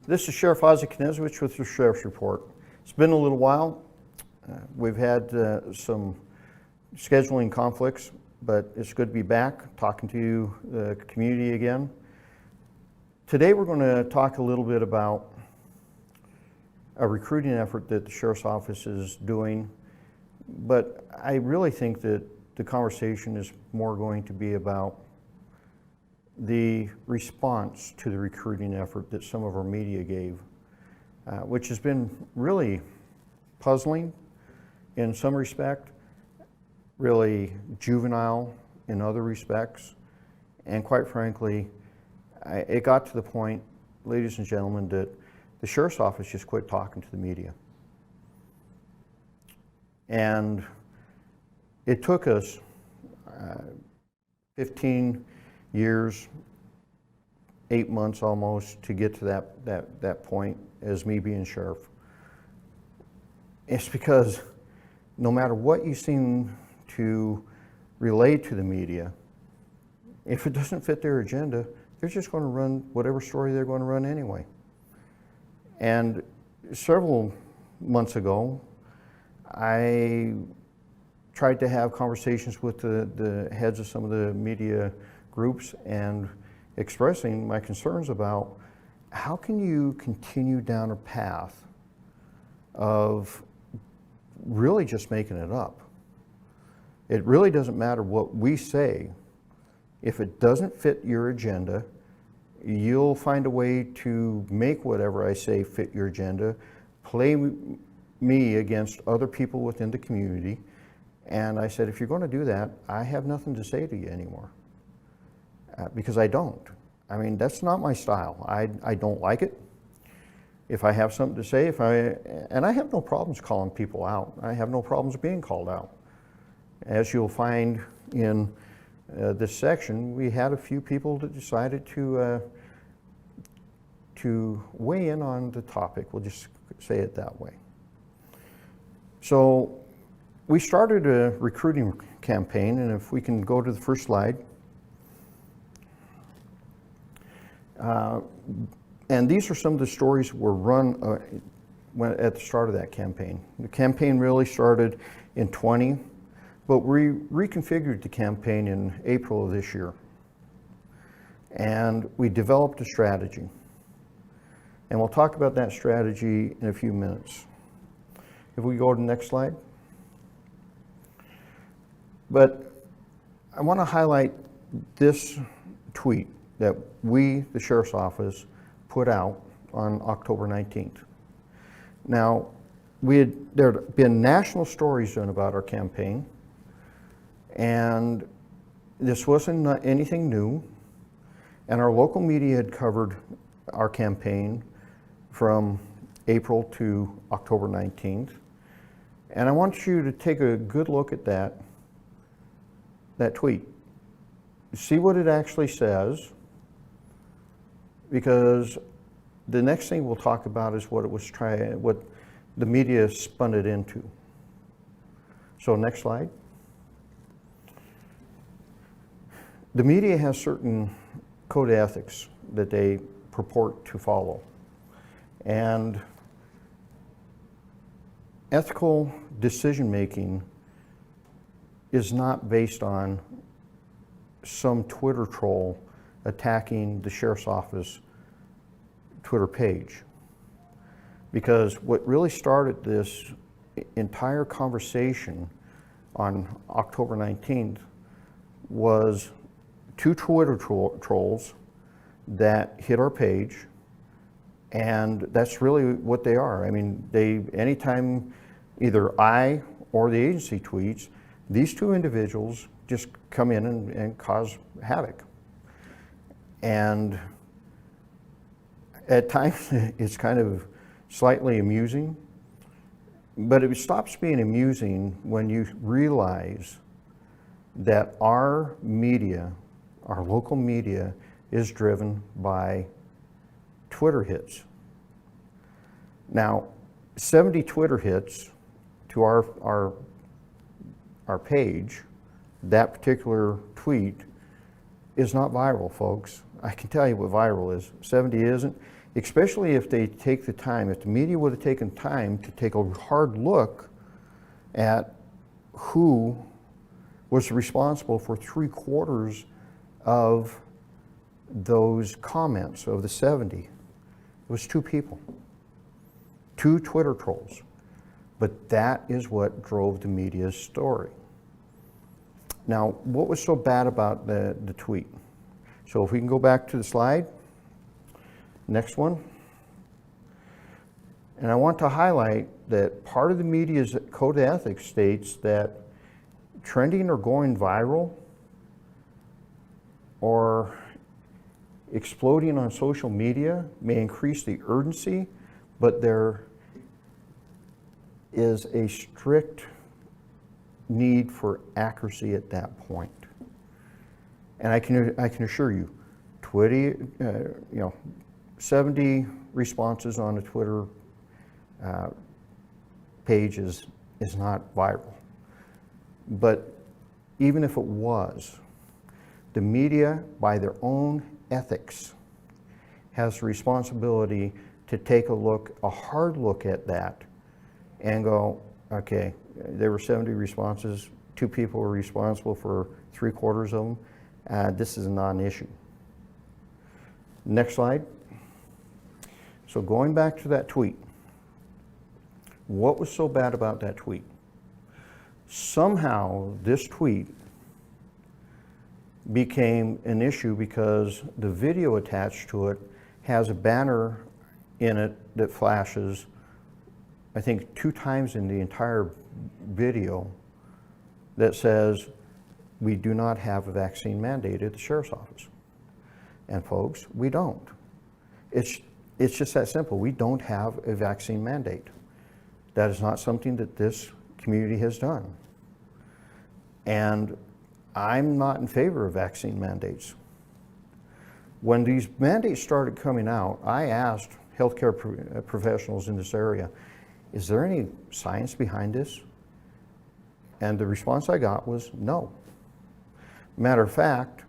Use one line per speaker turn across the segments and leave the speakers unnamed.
This is Sheriff Ozzie Knezovich with your Sheriff's Report. It's been a little while. We've had some scheduling conflicts, but it's good to be back talking to you, the community again. Today we're going to talk a little bit about a recruiting effort that the Sheriff's Office is doing, but I really think that the conversation is more going to be about the response to the recruiting effort that some of our media gave, which has been really puzzling in some respect, really juvenile in other respects, and quite frankly, it got to the point, ladies and gentlemen, that the Sheriff's Office just quit talking to the media. And it took us 15 years, 8 months almost, to get to that point as me being sheriff. It's because no matter what you seem to relay to the media, if it doesn't fit their agenda, they're just going to run whatever story they're going to run anyway. And several months ago, I tried to have conversations with the heads of some of the media groups and expressing my concerns about how can you continue down a path of really just making it up. It really doesn't matter what we say. If it doesn't fit your agenda, you'll find a way to make whatever I say fit your agenda, play me against other people within the community. And I said, if you're going to do that, I have nothing to say to you anymore. Because I don't. I mean, that's not my style. I don't like it. If I have something to say, and I have no problems calling people out. I have no problems being called out. As you'll find in this section, we had a few people that decided to weigh in on the topic. We'll just say it that way. So we started a recruiting campaign, and if we can go to the first slide. And these are some of the stories that were run at the start of that campaign. The campaign really started in 20, but we reconfigured the campaign in April of this year. And we developed a strategy. And we'll talk about that strategy in a few minutes. If we go to the next slide. But I want to highlight this tweet that we, the Sheriff's Office, put out on October 19th. Now, there had been national stories done about our campaign, and this wasn't anything new, and our local media had covered our campaign from April to October 19th. And I want you to take a good look at that tweet. See what it actually says, because the next thing we'll talk about is what the media spun it into. So next slide. The media has certain code of ethics that they purport to follow. And ethical decision-making is not based on some Twitter troll attacking the Sheriff's Office Twitter page. Because what really started this entire conversation on October 19th was two Twitter trolls that hit our page, and that's really what they are. I mean, anytime either I or the agency tweets, these two individuals just come in and cause havoc. And at times it's kind of slightly amusing, but it stops being amusing when you realize that our media, our local media, is driven by Twitter hits. Now, 70 Twitter hits to our page, that particular tweet, is not viral, folks. I can tell you what viral is. 70 isn't. especially if they take the time, if the media would have taken time to take a hard look at who was responsible for 3/4 of those comments of the 70. It was 2 people, 2 Twitter trolls. But that is what drove the media's story. Now, what was so bad about the tweet? So if we can go back to the slide, next one. And I want to highlight that part of the media's code of ethics states that trending or going viral or exploding on social media may increase the urgency, but there is a strict need for accuracy at that point. And I can assure you, 70 responses on a Twitter page is not viral. But even if it was, the media, by their own ethics, has the responsibility to take a hard look at that and go, okay, there were 70 responses, 2 people were responsible for 3/4 of them. This is a non-issue. Next slide. So going back to that tweet, what was so bad about that tweet? Somehow this tweet became an issue because the video attached to it has a banner in it that flashes, I think 2 times in the entire video, that says, we do not have a vaccine mandate at the sheriff's office. And folks, we don't. It's just that simple. We don't have a vaccine mandate. That is not something that this community has done. And I'm not in favor of vaccine mandates. When these mandates started coming out, I asked healthcare professionals in this area, is there any science behind this? And the response I got was no. Matter of fact,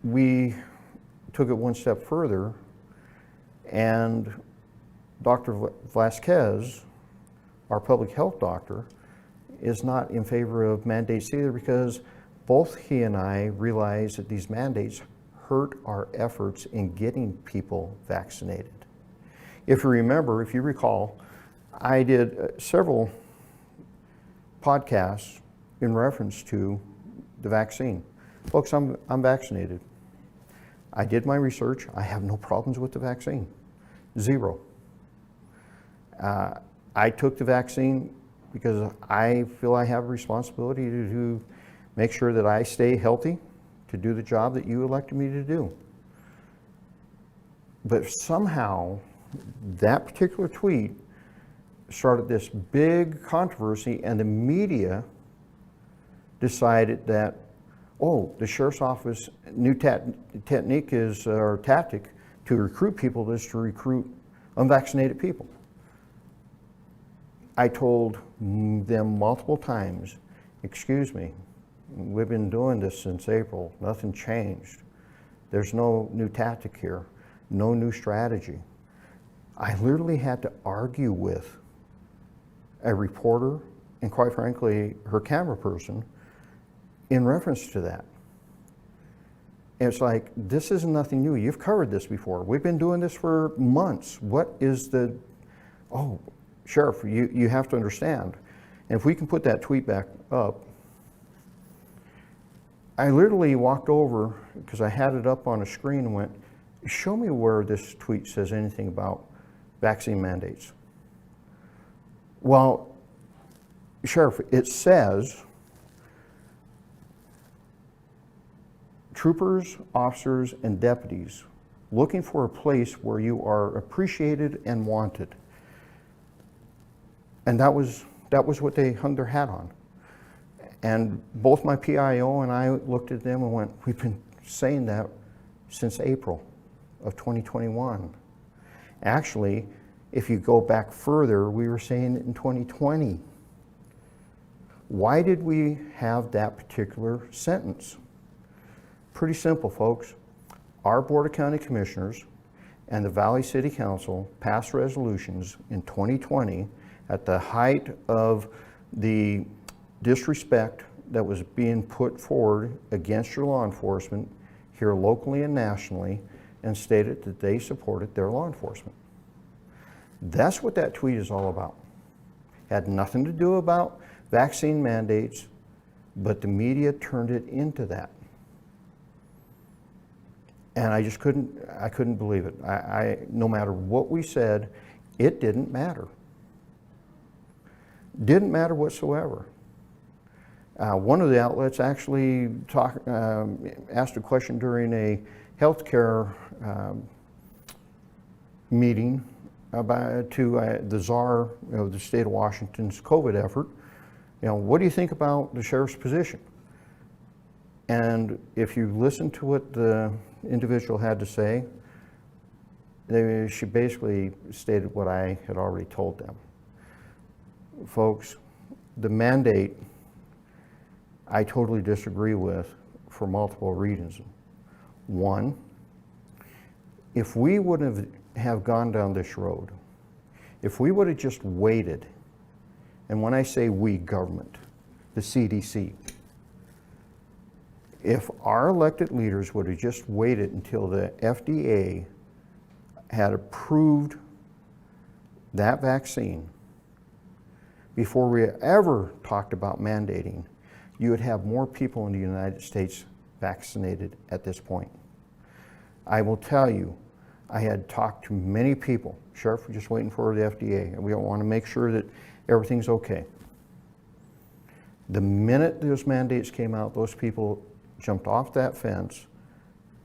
we took it one step further, and Dr. Vasquez, our public health doctor, is not in favor of mandates either, because both he and I realize that these mandates hurt our efforts in getting people vaccinated. If you remember, if you recall, I did several podcasts in reference to the vaccine. Folks, I'm vaccinated. I did my research. I have no problems with the vaccine. 0. I took the vaccine because I feel I have a responsibility to make sure that I stay healthy to do the job that you elected me to do. But somehow, that particular tweet started this big controversy, and the media decided that, oh, the sheriff's office new technique is, or tactic to recruit people is to recruit unvaccinated people. I told them multiple times, excuse me, we've been doing this since April, nothing changed. There's no new tactic here, no new strategy. I literally had to argue with a reporter and, quite frankly, her camera person in reference to that. And it's like, this is nothing new. You've covered this before. We've been doing this for months. What is the, oh, Sheriff, you have to understand. And if we can put that tweet back up, I literally walked over, because I had it up on a screen, and went, show me where this tweet says anything about vaccine mandates. Well, Sheriff, it says troopers, officers, and deputies looking for a place where you are appreciated and wanted. And that was what they hung their hat on. And both my PIO and I looked at them and went, we've been saying that since April of 2021. Actually, if you go back further, we were saying it in 2020. Why did we have that particular sentence? Pretty simple, folks. our Board of County Commissioners and the Valley City Council passed resolutions in 2020 at the height of the disrespect that was being put forward against your law enforcement here locally and nationally, and stated that they supported their law enforcement. That's what that tweet is all about. Had nothing to do about vaccine mandates, but the media turned it into that. And I just couldn't believe it. No matter what we said, it didn't matter. Didn't matter whatsoever. One of the outlets actually asked a question during a healthcare meeting to the czar of the state of Washington's COVID effort. What do you think about the sheriff's position? And if you listen to what the individual had to say, she basically stated what I had already told them. Folks, the mandate I totally disagree with for multiple reasons. One, if we wouldn't have gone down this road, if we would have just waited, and when I say we, government, the CDC, if our elected leaders would have just waited until the FDA had approved that vaccine before we ever talked about mandating, you would have more people in the United States vaccinated at this point. I will tell you, I had talked to many people. Sheriff, we're just waiting for the FDA, and we want to make sure that everything's okay. The minute those mandates came out, those people jumped off that fence,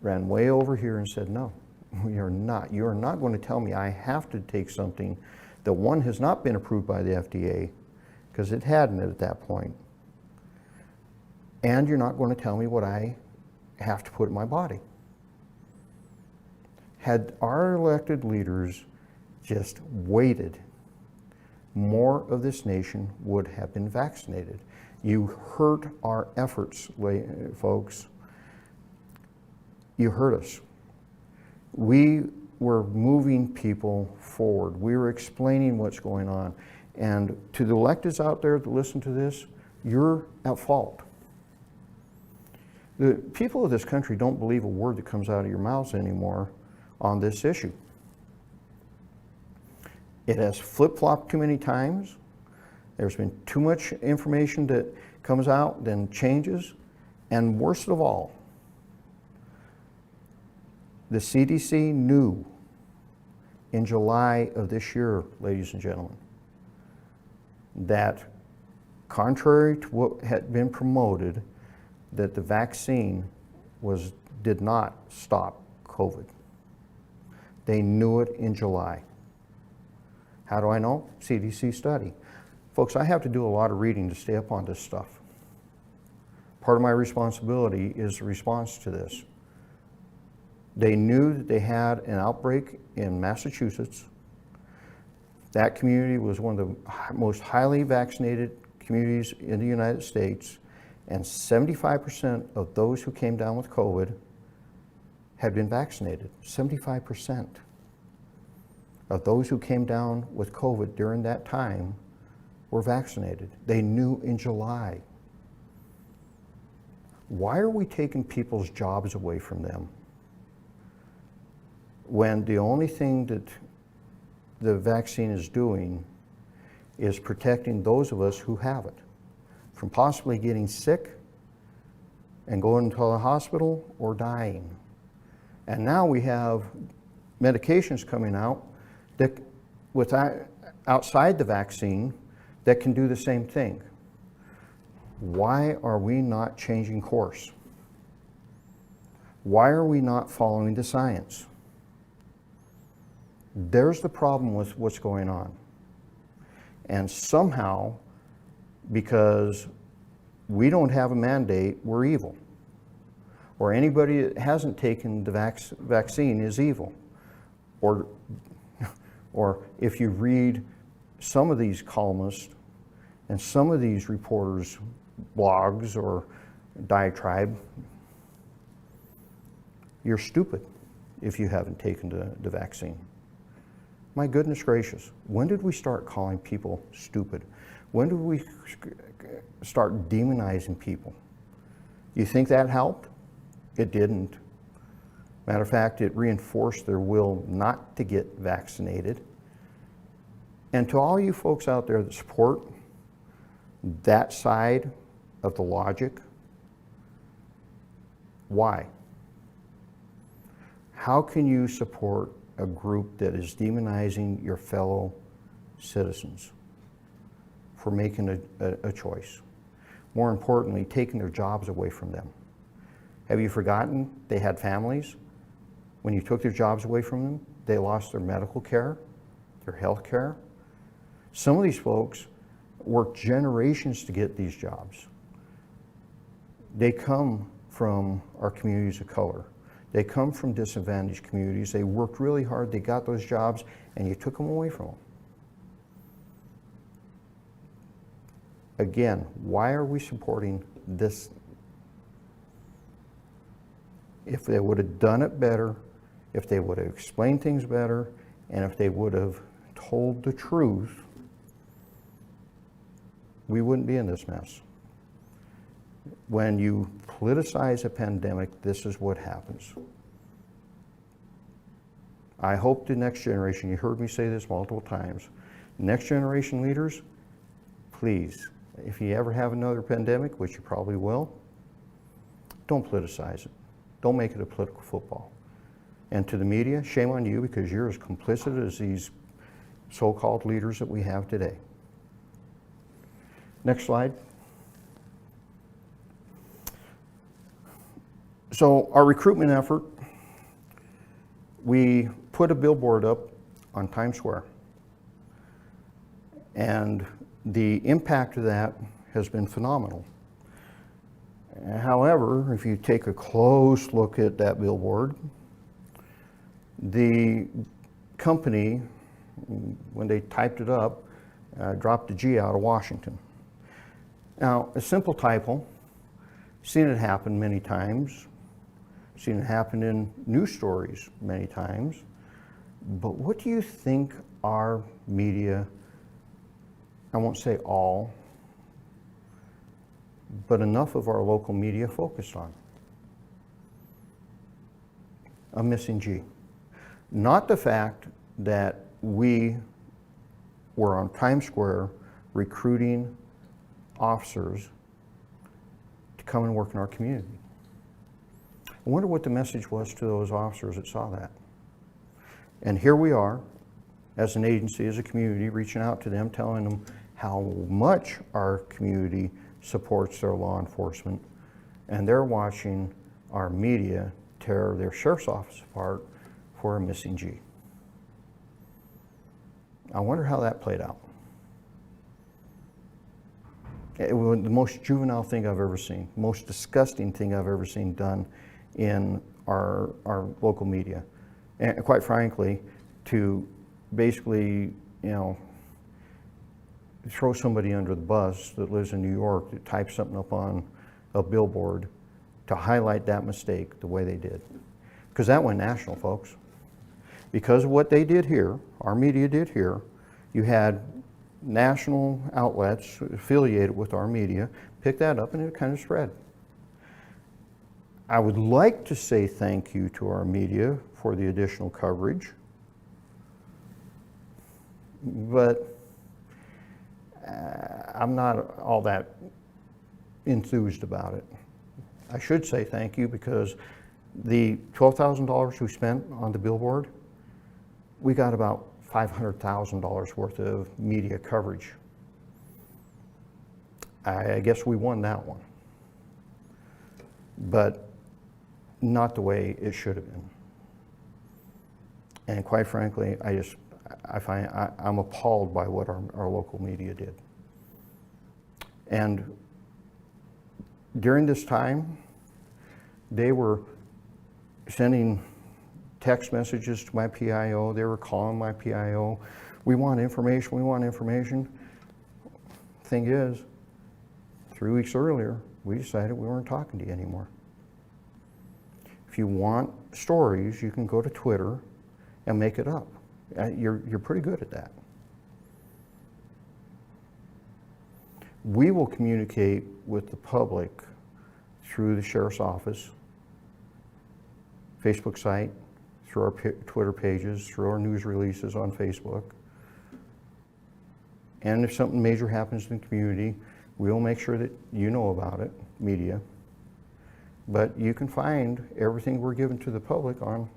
ran way over here and said, no, you're not. You're not going to tell me I have to take something that, one, has not been approved by the FDA, because it hadn't at that point. And you're not going to tell me what I have to put in my body. Had our elected leaders just waited, more of this nation would have been vaccinated. You hurt our efforts, folks. You hurt us. We were moving people forward. We were explaining what's going on. And to the electeds out there that listen to this, you're at fault. The people of this country don't believe a word that comes out of your mouths anymore on this issue. It has flip-flopped too many times. There's been too much information that comes out, then changes. And worst of all, the CDC knew in July of this year, ladies and gentlemen, that contrary to what had been promoted, that the vaccine did not stop COVID. They knew it in July. How do I know? CDC study. Folks, I have to do a lot of reading to stay up on this stuff. Part of my responsibility is the response to this. They knew that they had an outbreak in Massachusetts. That community was one of the most highly vaccinated communities in the United States, and 75% of those who came down with COVID had been vaccinated. 75% of those who came down with COVID during that time were vaccinated. They knew in July. Why are we taking people's jobs away from them when the only thing that the vaccine is doing is protecting those of us who have it from possibly getting sick and going to the hospital or dying? And now we have medications coming out that outside the vaccine that can do the same thing. Why are we not changing course? Why are we not following the science? There's the problem with what's going on. And somehow, because we don't have a mandate, we're evil. Or anybody that hasn't taken the vaccine is evil. Or if you read some of these columnists and some of these reporters' blogs or diatribe, you're stupid if you haven't taken the vaccine. My goodness gracious, when did we start calling people stupid? When did we start demonizing people? You think that helped? It didn't. Matter of fact, it reinforced their will not to get vaccinated. And to all you folks out there that support that side of the logic, why? How can you support a group that is demonizing your fellow citizens for making a choice? More importantly, taking their jobs away from them. Have you forgotten they had families? When you took their jobs away from them, they lost their medical care, their health care. Some of these folks worked generations to get these jobs. They come from our communities of color. They come from disadvantaged communities. They worked really hard, they got those jobs, and you took them away from them. Again, why are we supporting this? If they would have done it better, if they would have explained things better, and if they would have told the truth, we wouldn't be in this mess. When you politicize a pandemic, this is what happens. I hope the next generation, you heard me say this multiple times, next generation leaders, please, if you ever have another pandemic, which you probably will, don't politicize it. Don't make it a political football. And to the media, shame on you, because you're as complicit as these so-called leaders that we have today. Next slide. So our recruitment effort, we put a billboard up on Times Square. And the impact of that has been phenomenal. However, if you take a close look at that billboard, the company, when they typed it up, dropped the G out of Washington. Now, a simple typo, seen it happen many times, seen it happen in news stories many times, but what do you think our media, I won't say all, but enough of our local media focused on? A missing G. Not the fact that we were on Times Square recruiting officers to come and work in our community. I wonder what the message was to those officers that saw that. And here we are, as an agency, as a community, reaching out to them, telling them how much our community supports their law enforcement, and they're watching our media tear their sheriff's office apart for a missing G. I wonder how that played out. It was the most juvenile thing I've ever seen, most disgusting thing I've ever seen done in our local media. And quite frankly, to basically, throw somebody under the bus that lives in New York that types something up on a billboard to highlight that mistake the way they did. Because that went national, folks. Because of what they did here, our media did here, you had national outlets affiliated with our media pick that up, and it kind of spread. I would like to say thank you to our media for the additional coverage, but I'm not all that enthused about it. I should say thank you, because the $12,000 we spent on the billboard, we got about $500,000 worth of media coverage. I guess we won that one, but not the way it should have been. And quite frankly, I'm appalled by what our local media did. And during this time, they were sending text messages to my PIO. They were calling my PIO. We want information, we want information. Thing is, 3 weeks earlier, we decided we weren't talking to you anymore. If you want stories, you can go to Twitter and make it up. You're pretty good at that. We will communicate with the public through the sheriff's office, Facebook site, through our Twitter pages, through our news releases on Facebook. And if something major happens in the community, we'll make sure that you know about it, media. But you can find everything we're giving to the public on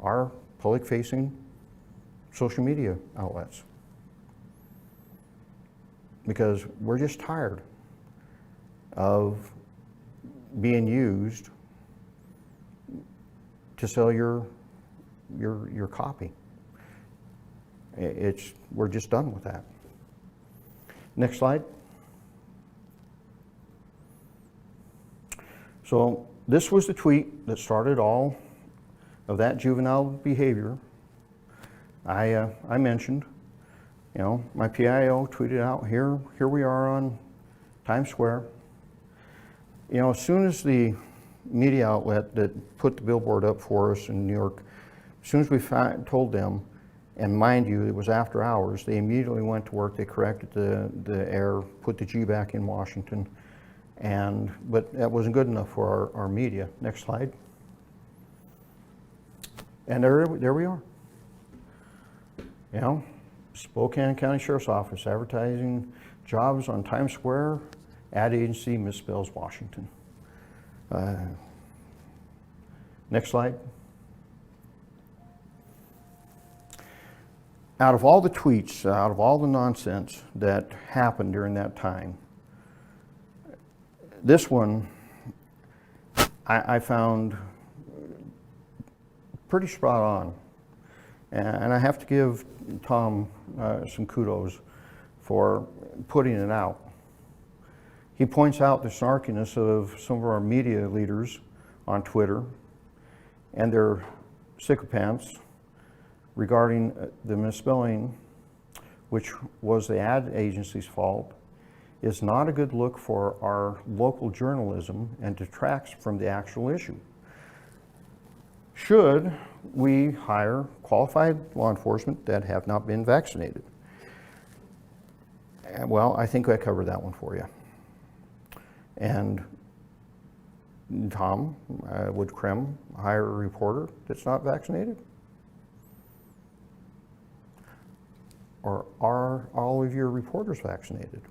our public-facing social media outlets. Because we're just tired of being used to sell your copy. We're just done with that. Next slide. So this was the tweet that started all of that juvenile behavior. I mentioned, you know, my PIO tweeted out, here we are on Times Square. You know, as soon as the media outlet that put the billboard up for us in New York, as soon as we told them, and mind you, it was after hours, they immediately went to work, they corrected the error, put the G back in Washington, but that wasn't good enough for our media. Next slide. And there we are. You know, Spokane County Sheriff's Office advertising jobs on Times Square, ad agency misspells Washington. Next slide. Out of all the tweets, out of all the nonsense that happened during that time, this one I found pretty spot on. And I have to give Tom some kudos for putting it out. He points out the snarkiness of some of our media leaders on Twitter and their sycophants regarding the misspelling, which was the ad agency's fault, is not a good look for our local journalism and detracts from the actual issue. Should we hire qualified law enforcement that have not been vaccinated? Well, I think I covered that one for you. And Tom, would Krem hire a reporter that's not vaccinated? Or are all of your reporters vaccinated?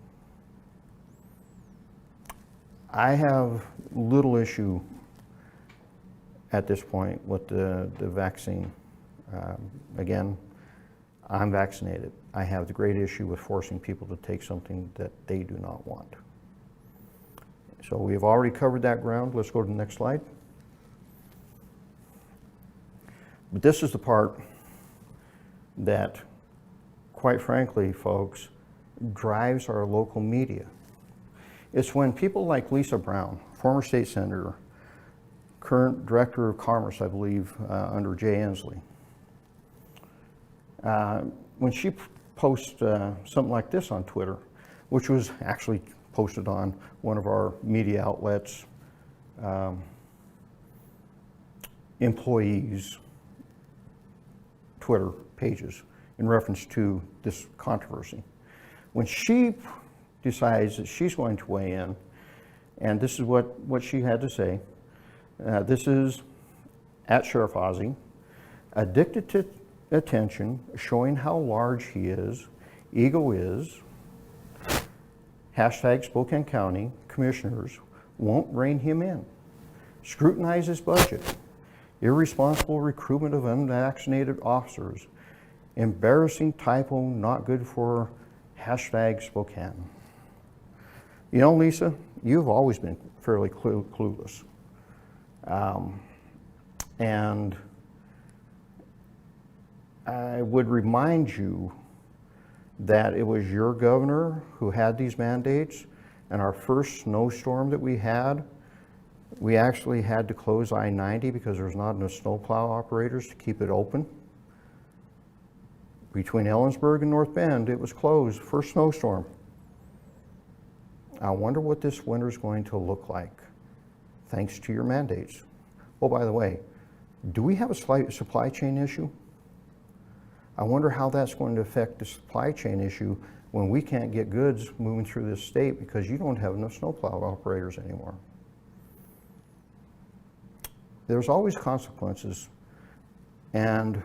I have little issue at this point with the vaccine. Again, I'm vaccinated. I have the great issue with forcing people to take something that they do not want. So we've already covered that ground. Let's go to the next slide. But this is the part that, quite frankly, folks, drives our local media. It's when people like Lisa Brown, former state senator, current director of commerce, I believe, under Jay Inslee, when she posts something like this on Twitter, which was actually posted on one of our media outlets' employees' Twitter pages in reference to this controversy. When she decides that she's going to weigh in, and this is what she had to say, this is at Sheriff Ozzie, addicted to attention, showing how large he is, ego is, hashtag Spokane County commissioners won't rein him in, scrutinize his budget, irresponsible recruitment of unvaccinated officers, embarrassing typo, not good for hashtag Spokane. You know, Lisa, you've always been fairly clueless. And I would remind you that it was your governor who had these mandates, and our first snowstorm that we actually had to close I-90 because there was not enough snowplow operators to keep it open. Between Ellensburg and North Bend, it was closed, first snowstorm. I wonder what this winter is going to look like, thanks to your mandates. Oh, by the way, do we have a slight supply chain issue? I wonder how that's going to affect the supply chain issue when we can't get goods moving through this state because you don't have enough snowplow operators anymore. There's always consequences, and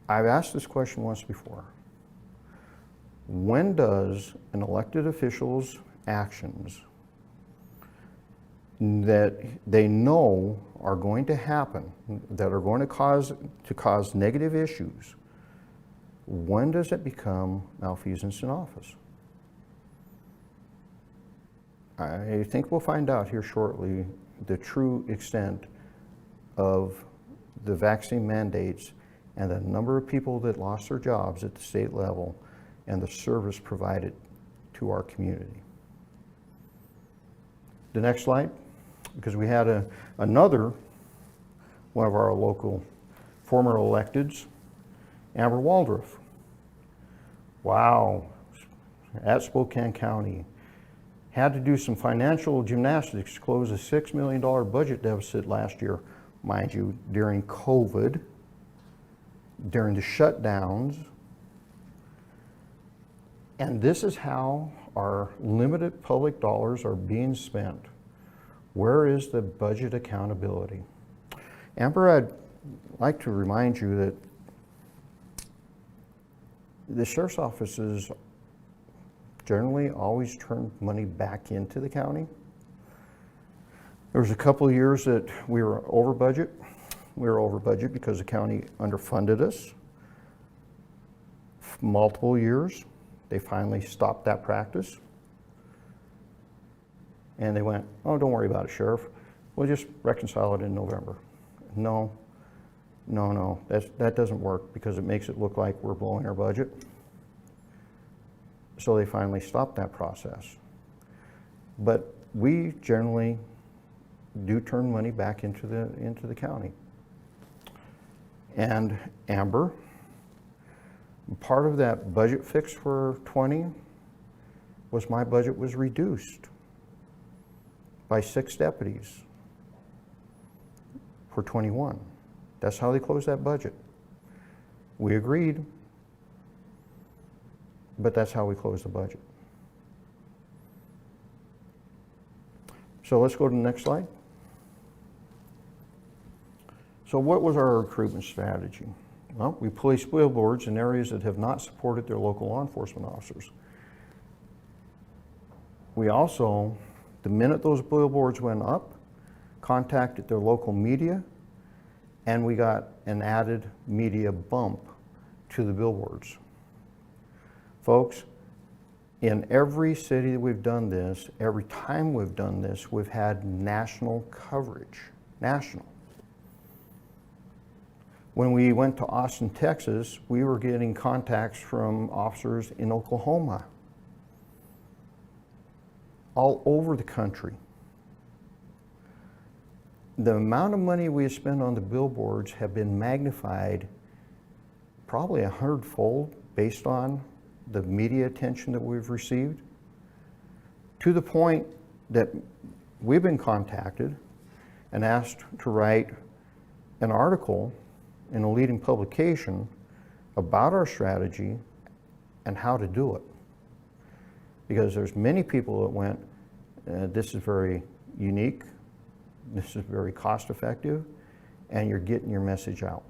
I've asked this question once before. When does an elected official's actions that they know are going to happen, that are going to cause negative issues, when does it become malfeasance in office? I think we'll find out here shortly the true extent of the vaccine mandates and the number of people that lost their jobs at the state level and the service provided to our community. The next slide, because we had another one of our local former electeds, Amber Waldorf. Wow, at Spokane County. Had to do some financial gymnastics to close a $6 million budget deficit last year, mind you, during COVID, during the shutdowns. And this is how our limited public dollars are being spent. Where is the budget accountability? Amber, I'd like to remind you that the sheriff's offices generally always turn money back into the county. There was a couple of years that we were over budget. We were over budget because the county underfunded us. Multiple years, they finally stopped that practice. And they went, oh, don't worry about it, Sheriff. We'll just reconcile it in November. No, that doesn't work because it makes it look like we're blowing our budget. So they finally stopped that process. But we generally do turn money back into the county. And Amber, part of that budget fix for 20 was my budget was reduced by 6 deputies for 21. That's how they closed that budget. We agreed, but that's how we closed the budget. So let's go to the next slide. So what was our recruitment strategy? Well, we placed billboards in areas that have not supported their local law enforcement officers. We also, the minute those billboards went up, contacted their local media, and we got an added media bump to the billboards. Folks, in every city that we've done this, every time we've done this, we've had national coverage, national. When we went to Austin, Texas, we were getting contacts from officers in Oklahoma, all over the country. The amount of money we have spent on the billboards have been magnified probably 100-fold based on the media attention that we've received, to the point that we've been contacted and asked to write an article in a leading publication about our strategy and how to do it. Because there's many people that went, this is very unique, this is very cost effective, and you're getting your message out.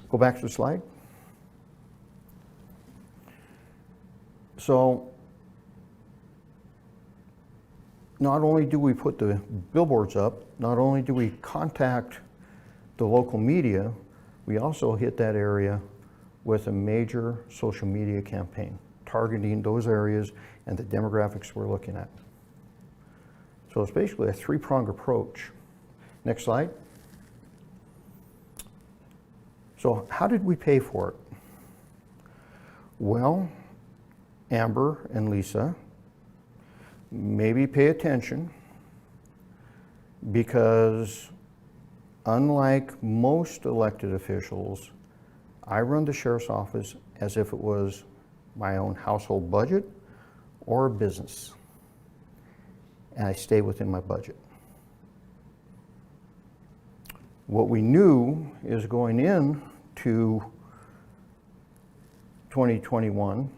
Go back to the slide. So, not only do we put the billboards up, not only do we contact the local media, we also hit that area with a major social media campaign, targeting those areas and the demographics we're looking at. So it's basically a 3-pronged approach. Next slide. So how did we pay for it? Well, Amber and Lisa, maybe pay attention, because unlike most elected officials, I run the sheriff's office as if it was my own household budget or a business, and I stay within my budget. What we knew is going in to 2021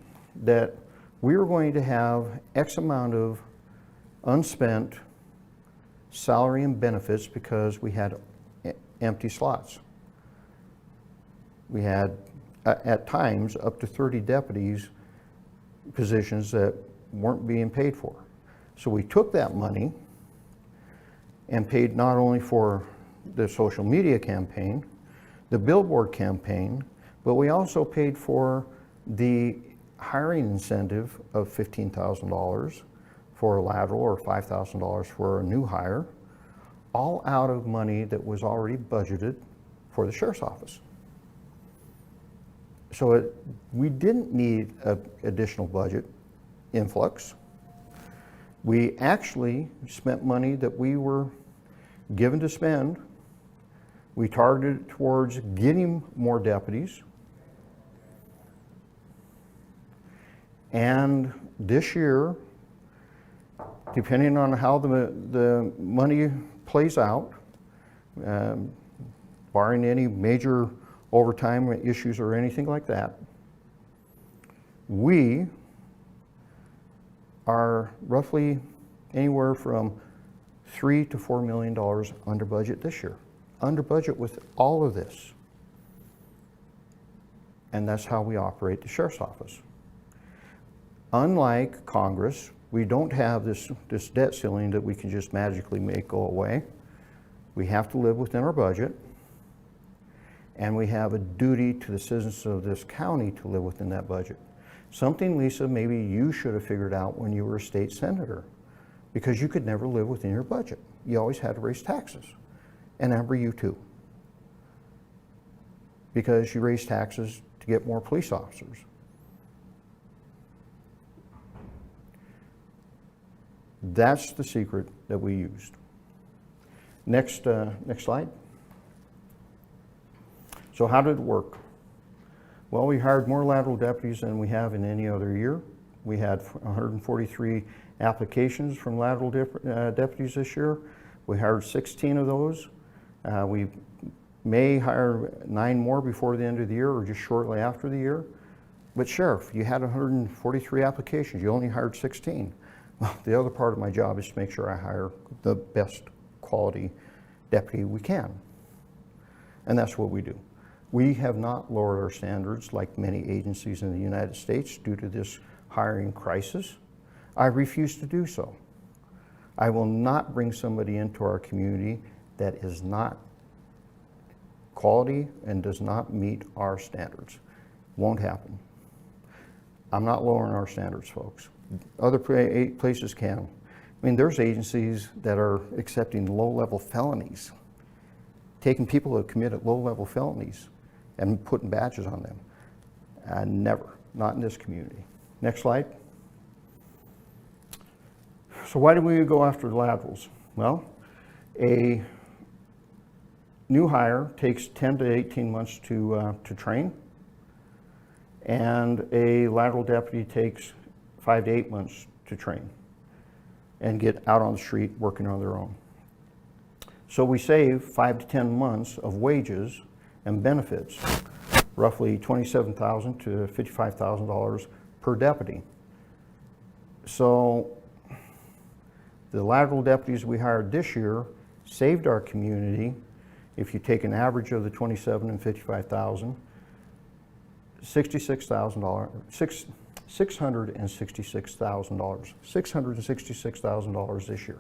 that we were going to have X amount of unspent salary and benefits because we had empty slots. We had, at times, up to 30 deputies positions that weren't being paid for. So we took that money and paid not only for the social media campaign, the billboard campaign, but we also paid for the hiring incentive of $15,000 for a lateral or $5,000 for a new hire, all out of money that was already budgeted for the sheriff's office. So we didn't need an additional budget influx. We actually spent money that we were given to spend. We targeted towards getting more deputies. And this year, depending on how the money plays out, barring any major overtime issues or anything like that, we are roughly anywhere from $3 to $4 million under budget this year. Under budget with all of this. And that's how we operate the sheriff's office. Unlike Congress, we don't have this debt ceiling that we can just magically make go away. We have to live within our budget. And we have a duty to the citizens of this county to live within that budget. Something, Lisa, maybe you should have figured out when you were a state senator, because you could never live within your budget. You always had to raise taxes. And Amber, you too. Because you raise taxes to get more police officers. That's the secret that we used. Next slide. So how did it work? Well, we hired more lateral deputies than we have in any other year. We had 143 applications from lateral deputies this year. We hired 16 of those. We may hire 9 more before the end of the year or just shortly after the year. But Sheriff, you had 143 applications. You only hired 16. Well, the other part of my job is to make sure I hire the best quality deputy we can. And that's what we do. We have not lowered our standards like many agencies in the United States due to this hiring crisis. I refuse to do so. I will not bring somebody into our community that is not quality and does not meet our standards. Won't happen. I'm not lowering our standards, folks. Other places can. I mean, there's agencies that are accepting low-level felonies, taking people who have committed low-level felonies and putting badges on them. Never, not in this community. Next slide. So why do we go after the laterals? Well, a new hire takes 10 to 18 months to train, and a lateral deputy takes 5 to 8 months to train and get out on the street working on their own. So we save 5 to 10 months of wages and benefits, roughly $27,000 to $55,000 per deputy. So the lateral deputies we hired this year saved our community, if you take an average of the $27,000 and $55,000, $666,000 this year.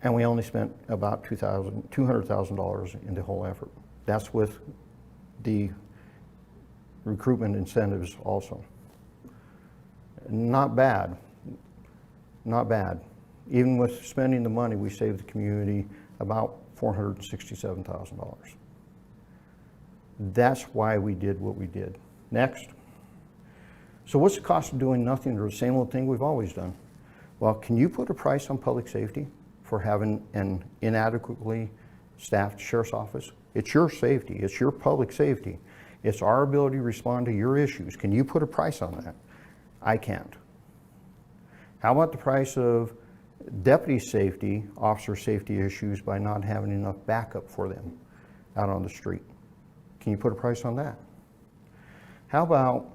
And we only spent about $200,000 in the whole effort. That's with the recruitment incentives also. Not bad, not bad. Even with spending the money, we saved the community about $467,000. That's why we did what we did. Next. So what's the cost of doing nothing or the same old thing we've always done? Well, can you put a price on public safety for having an inadequately staffed sheriff's office? It's your safety, it's your public safety. It's our ability to respond to your issues. Can you put a price on that? I can't. How about the price of deputy safety, officer safety issues by not having enough backup for them out on the street. Can you put a price on that? How about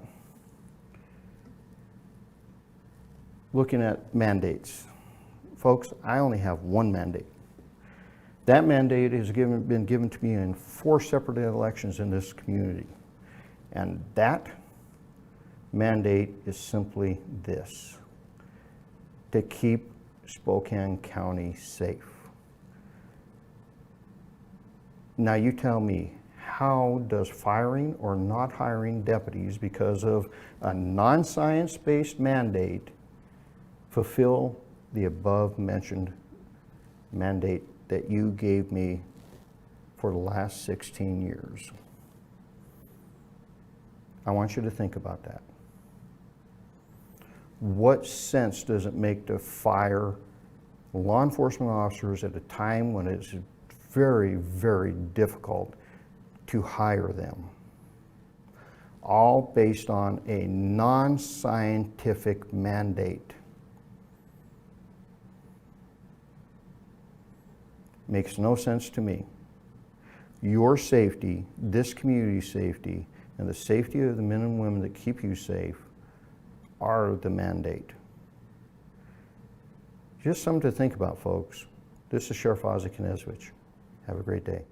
looking at mandates? Folks, I only have one mandate. That mandate has been given to me in 4 separate elections in this community. And that mandate is simply this: to keep Spokane County safe. Now you tell me, how does firing or not hiring deputies because of a non-science-based mandate fulfill the above mentioned mandate that you gave me for the last 16 years? I want you to think about that. What sense does it make to fire law enforcement officers at a time when it's very, very difficult to hire them? All based on a non-scientific mandate. Makes no sense to me. Your safety, this community's safety, and the safety of the men and women that keep you safe are the mandate. Just something to think about, folks. This is Sheriff Ozzie Knezovich. Have a great day.